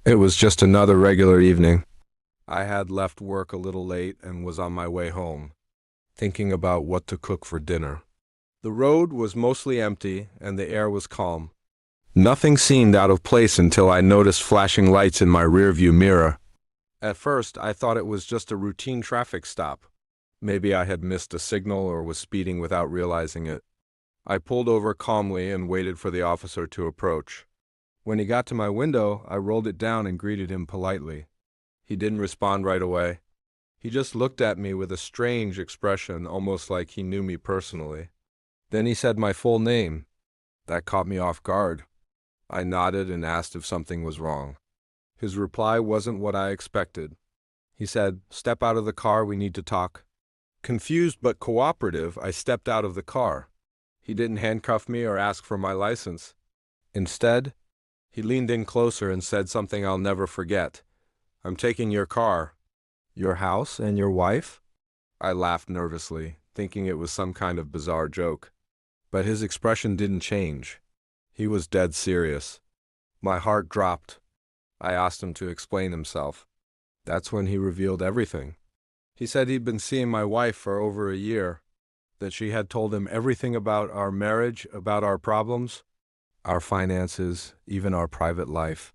It was just another regular evening. I had left work a little late and was on my way home, thinking about what to cook for dinner. The road was mostly empty and the air was calm. Nothing seemed out of place until I noticed flashing lights in my rearview mirror. At first, I thought it was just a routine traffic stop. Maybe I had missed a signal or was speeding without realizing it. I pulled over calmly and waited for the officer to approach. When he got to my window, I rolled it down and greeted him politely. He didn't respond right away. He just looked at me with a strange expression, almost like he knew me personally. Then he said my full name. That caught me off guard. I nodded and asked if something was wrong. His reply wasn't what I expected. He said, "Step out of the car, we need to talk." Confused but cooperative, I stepped out of the car. He didn't handcuff me or ask for my license. Instead, he leaned in closer and said something I'll never forget. "I'm taking your car." "Your house and your wife?" I laughed nervously, thinking it was some kind of bizarre joke. But his expression didn't change. He was dead serious. My heart dropped. I asked him to explain himself. That's when he revealed everything. He said he'd been seeing my wife for over a year, that she had told him everything about our marriage, about our problems, our finances, even our private life.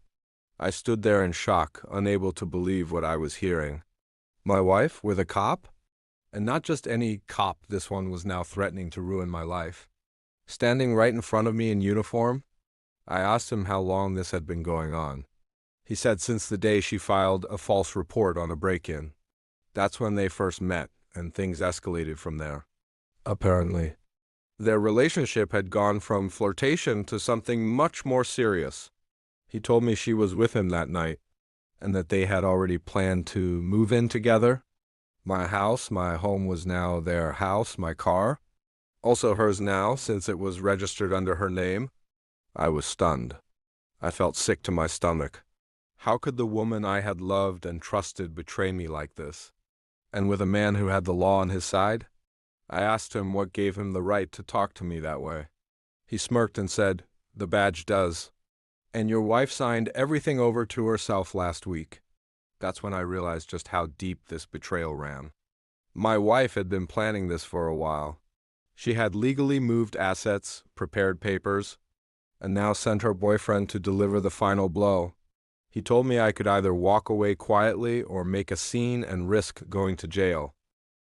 I stood there in shock, unable to believe what I was hearing. My wife with a cop? And not just any cop, this one was now threatening to ruin my life. Standing right in front of me in uniform, I asked him how long this had been going on. He said since the day she filed a false report on a break-in. That's when they first met, and things escalated from there. Apparently, their relationship had gone from flirtation to something much more serious. He told me she was with him that night, and that they had already planned to move in together. My home was now their house, my car, also hers now since it was registered under her name. I was stunned. I felt sick to my stomach. How could the woman I had loved and trusted betray me like this? And with a man who had the law on his side? I asked him what gave him the right to talk to me that way. He smirked and said, "The badge does. And your wife signed everything over to herself last week." That's when I realized just how deep this betrayal ran. My wife had been planning this for a while. She had legally moved assets, prepared papers, and now sent her boyfriend to deliver the final blow. He told me I could either walk away quietly or make a scene and risk going to jail.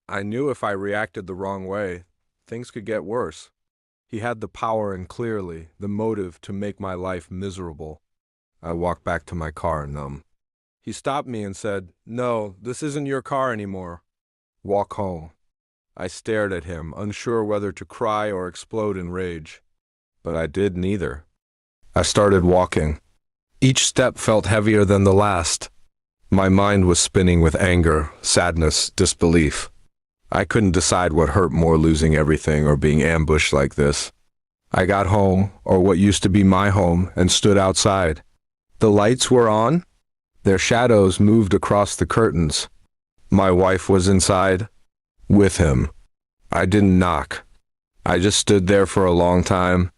I knew if I reacted the wrong way, things could get worse. He had the power and clearly the motive to make my life miserable. I walked back to my car numb. He stopped me and said, "No, this isn't your car anymore. Walk home." I stared at him, unsure whether to cry or explode in rage. But I did neither. I started walking. Each step felt heavier than the last. My mind was spinning with anger, sadness, disbelief. I couldn't decide what hurt more, losing everything or being ambushed like this. I got home, or what used to be my home, and stood outside. The lights were on. Their shadows moved across the curtains. My wife was inside, with him. I didn't knock. I just stood there for a long time,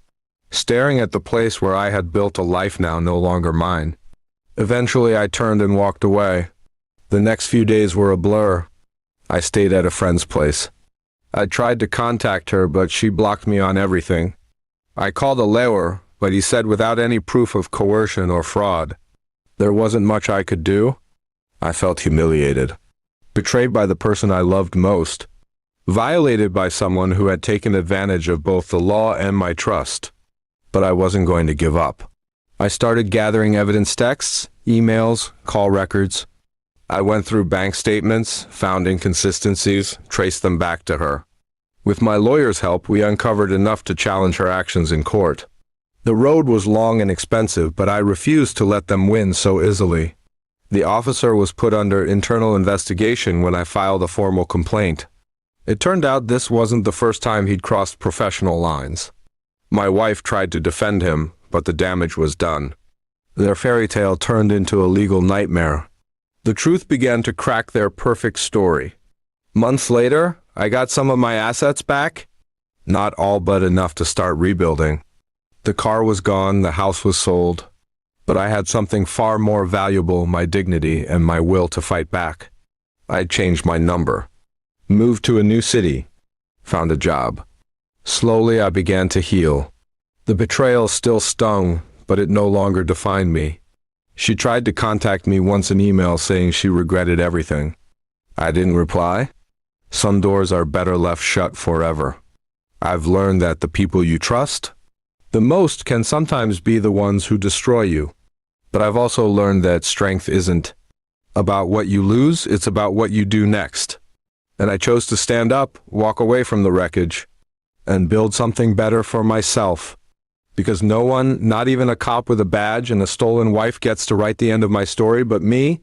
staring at the place where I had built a life now no longer mine. Eventually, I turned and walked away. The next few days were a blur. I stayed at a friend's place. I tried to contact her, but she blocked me on everything. I called a lawyer, but he said without any proof of coercion or fraud. There wasn't much I could do. I felt humiliated, betrayed by the person I loved most, violated by someone who had taken advantage of both the law and my trust. But I wasn't going to give up. I started gathering evidence, texts, emails, call records. I went through bank statements, found inconsistencies, traced them back to her. With my lawyer's help, we uncovered enough to challenge her actions in court. The road was long and expensive, but I refused to let them win so easily. The officer was put under internal investigation when I filed a formal complaint. It turned out this wasn't the first time he'd crossed professional lines. My wife tried to defend him, but the damage was done. Their fairy tale turned into a legal nightmare. The truth began to crack their perfect story. Months later, I got some of my assets back. Not all, but enough to start rebuilding. The car was gone, the house was sold. But I had something far more valuable, my dignity and my will to fight back. I changed my number, moved to a new city, found a job. Slowly I began to heal. The betrayal still stung, but it no longer defined me. She tried to contact me once in email saying she regretted everything. I didn't reply. Some doors are better left shut forever. I've learned that the people you trust the most can sometimes be the ones who destroy you. But I've also learned that strength isn't about what you lose, it's about what you do next. And I chose to stand up, walk away from the wreckage, and build something better for myself. Because no one, not even a cop with a badge and a stolen wife, gets to write the end of my story, but me,